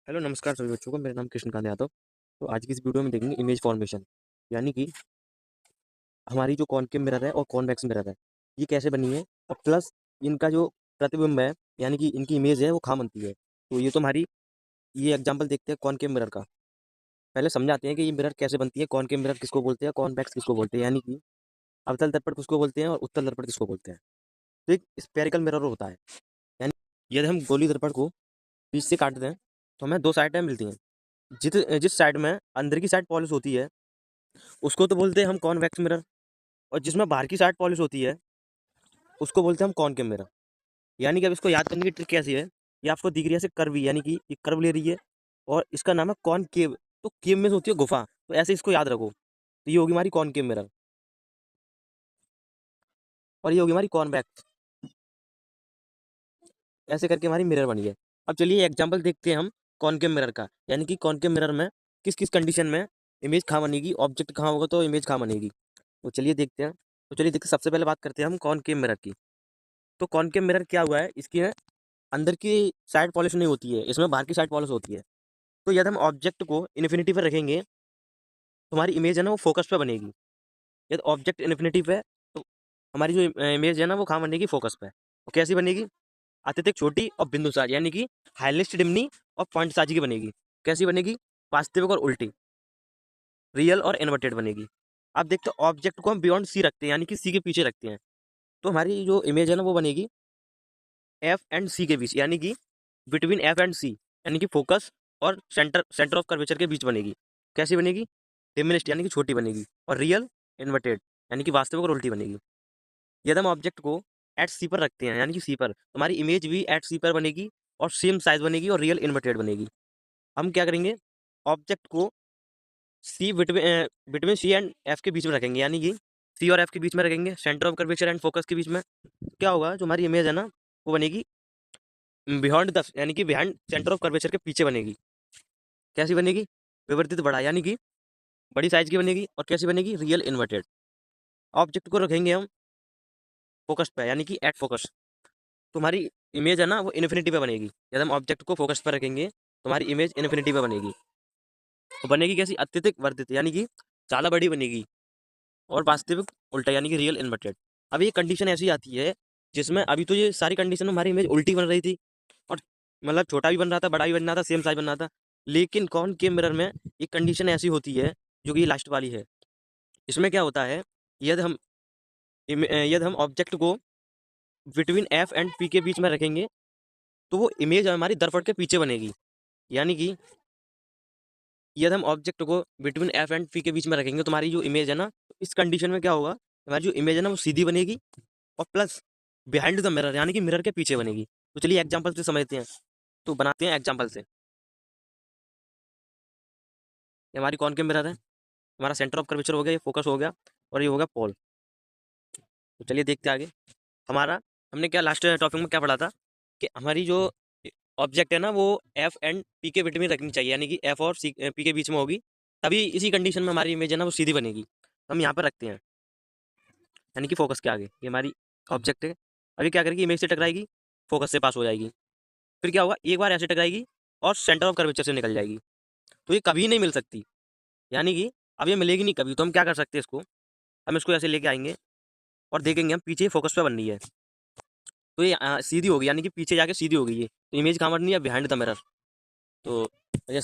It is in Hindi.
हेलो नमस्कार सभी बच्चों को। मेरा नाम कृष्णकांत यादव। तो आज की इस वीडियो में देखेंगे इमेज फॉर्मेशन, यानी कि हमारी जो कॉनकेव मिरर है और कॉन्वेक्स मिरर है, ये कैसे बनी है, और प्लस इनका जो प्रतिबिंब है यानी कि इनकी इमेज है वो कहाँ बनती है। तो ये तो हमारी ये एग्जांपल देखते हैं कॉनकेव मिरर का। पहले समझाते हैं कि ये मिरर कैसे बनती है, कॉनकेव मिरर किसको बोलते हैं, कॉन्वेक्स किसको बोलते हैं, यानी कि अवतल दर्पण किसको बोलते हैं और उत्तल दर्पण किसको बोलते हैं। तो एक स्फेरिकल मिरर होता है, यानी यदि हम गोली दर्पण को बीच से काट दें तो हमें दो साइडें मिलती हैं। जिस जिस साइड में अंदर की साइड पॉलिश होती है उसको तो बोलते हैं हम कॉन्वेक्स मिरर, और जिसमें बाहर की साइड पॉलिश होती है उसको बोलते हैं हम कॉनकेव मिरर। यानी कि अब इसको याद करने की ट्रिक कैसी है, ये आपको दिख रही है ऐसे कर्व, यानी कि ये कर्व ले रही है और इसका नाम है कॉनकेव। तो केव में होती है गुफा, तो ऐसे इसको याद रखो। तो ये होगी हमारी कॉनकेव मिरर और ये होगी हमारी कॉन्वेक्स। ऐसे करके हमारी मिरर बनी है। अब चलिए एग्जाम्पल देखते हैं हम कॉनकेव मिरर का, यानी कि कॉनकेव मिरर में किस किस कंडीशन में इमेज कहाँ बनेगी, ऑब्जेक्ट कहाँ होगा तो इमेज कहाँ बनेगी। तो चलिए देखते हैं। सबसे पहले बात करते हैं हम कॉनकेव मिरर की। तो कॉनकेव मिरर क्या हुआ है, इसकी अंदर की साइड पॉलिश नहीं होती है, इसमें बाहर की साइड पॉलिश होती है। तो यदि हम ऑब्जेक्ट को इन्फिनिटी पर रखेंगे तो हमारी इमेज है ना वो फोकस पे बनेगी। यदि ऑब्जेक्ट इन्फिनिटी पे है तो हमारी जो इमेज है ना वो कहाँ बनेगी, फोकस पे। और कैसी बनेगी, अत्यधिक छोटी और बिंदुसार, यानी कि हाईएस्ट डिमनी और पॉइंट साइज की बनेगी। कैसी बनेगी, वास्तविक और उल्टी, रियल और इन्वर्टेड बनेगी। अब देखते हैं ऑब्जेक्ट को हम बियॉन्ड सी रखते हैं, यानी कि सी के पीछे रखते हैं, तो हमारी जो इमेज है ना वो बनेगी एफ एंड सी के बीच, यानी कि बिटवीन एफ एंड सी, यानी कि फोकस और सेंटर ऑफ कर्वेचर के बीच बनेगी। कैसी बनेगी, डिमिनिश्ड यानी कि छोटी बनेगी, और रियल इन्वर्टेड यानी कि वास्तविक और उल्टी बनेगी। यदि हम ऑब्जेक्ट को एट सी पर रखते हैं, यानी कि सी पर, तो हमारी इमेज भी एट सी पर बनेगी और सेम साइज बनेगी और रियल इन्वर्टेड बनेगी। हम क्या करेंगे, ऑब्जेक्ट को सी बिटवीन सी एंड एफ के बीच में रखेंगे, यानी कि सी और एफ के बीच में रखेंगे, centre of curvature and focus के बीच में। क्या होगा, जो हमारी इमेज है ना वो बनेगी बियॉन्ड द, यानी कि बिहाइंड सेंटर ऑफ कर्वेचर के पीछे बनेगी। कैसी बनेगी, विवर्तित बड़ा, यानी कि बड़ी साइज की बनेगी। और कैसी बनेगी, रियल इन्वर्टेड। ऑब्जेक्ट को रखेंगे हम फोकस पे, यानी कि एट फोकस, तो हमारी इमेज है ना वो इन्फिनिटी पे बनेगी। यदि हम ऑब्जेक्ट को फोकस पर रखेंगे तो हमारी इमेज इन्फिनिटी पे बनेगी। तो बनेगी कैसी, अत्यधिक वर्धित, यानी कि ज़्यादा बड़ी बनेगी, और वास्तविक उल्टा, यानी कि रियल इन्वर्टेड। अब ये कंडीशन ऐसी आती है जिसमें अभी तो ये सारी कंडीशन में हमारी इमेज उल्टी बन रही थी, और मतलब छोटा भी बन रहा था, बड़ा भी बन रहा था, सेम साइज बन रहा था। लेकिन कॉनकेव मिरर में एक कंडीशन ऐसी होती है जो कि लास्ट वाली है। इसमें क्या होता है, यदि हम यदि हम ऑब्जेक्ट को बिटवीन एफ एंड पी के बीच में रखेंगे तो वो इमेज हमारी दरपट के पीछे बनेगी। यानी कि यदि हम ऑब्जेक्ट को बिटवीन एफ एंड पी के बीच में रखेंगे तो हमारी जो इमेज है ना, इस कंडीशन में क्या होगा, हमारी जो इमेज है ना वो सीधी बनेगी, और प्लस बिहाइंड द मिरर, यानी कि मिरर के पीछे बनेगी। तो चलिए एग्जाम्पल से समझते हैं। तो बनाते हैं एग्जाम्पल से। ये हमारी कौन के मिरर है, हमारा सेंटर ऑफ कर्वेचर हो गया, ये फोकस हो गया, और ये हो गया पोल। तो चलिए देखते हैं आगे। हमारा हमने क्या लास्ट टॉपिक में क्या पढ़ा था, कि हमारी जो ऑब्जेक्ट है ना वो एफ एंड पी के बिटवीन रखनी चाहिए, यानी कि एफ और सी पी के बीच में होगी, तभी इसी कंडीशन में हमारी इमेज है ना वो सीधी बनेगी। हम यहाँ पर रखते हैं, यानी कि फोकस के आगे ये हमारी ऑब्जेक्ट है। अभी क्या करेगी, इमेज से टकराएगी, फोकस से पास हो जाएगी, फिर क्या होगा, एक बार ऐसे टकराएगी और सेंटर ऑफ कर्वेचर से निकल जाएगी। तो ये कभी नहीं मिल सकती, यानी कि अब ये मिलेगी नहीं कभी। तो हम क्या कर सकते हैं इसको, हम इसको ऐसे लेके आएंगे और देखेंगे हम पीछे फोकस पे बन रही है, तो ये सीधी होगी, यानी कि पीछे जाके सीधी होगी। ये तो इमेज कहाँ बननी है, बिहाइंड द मिरर। तो ये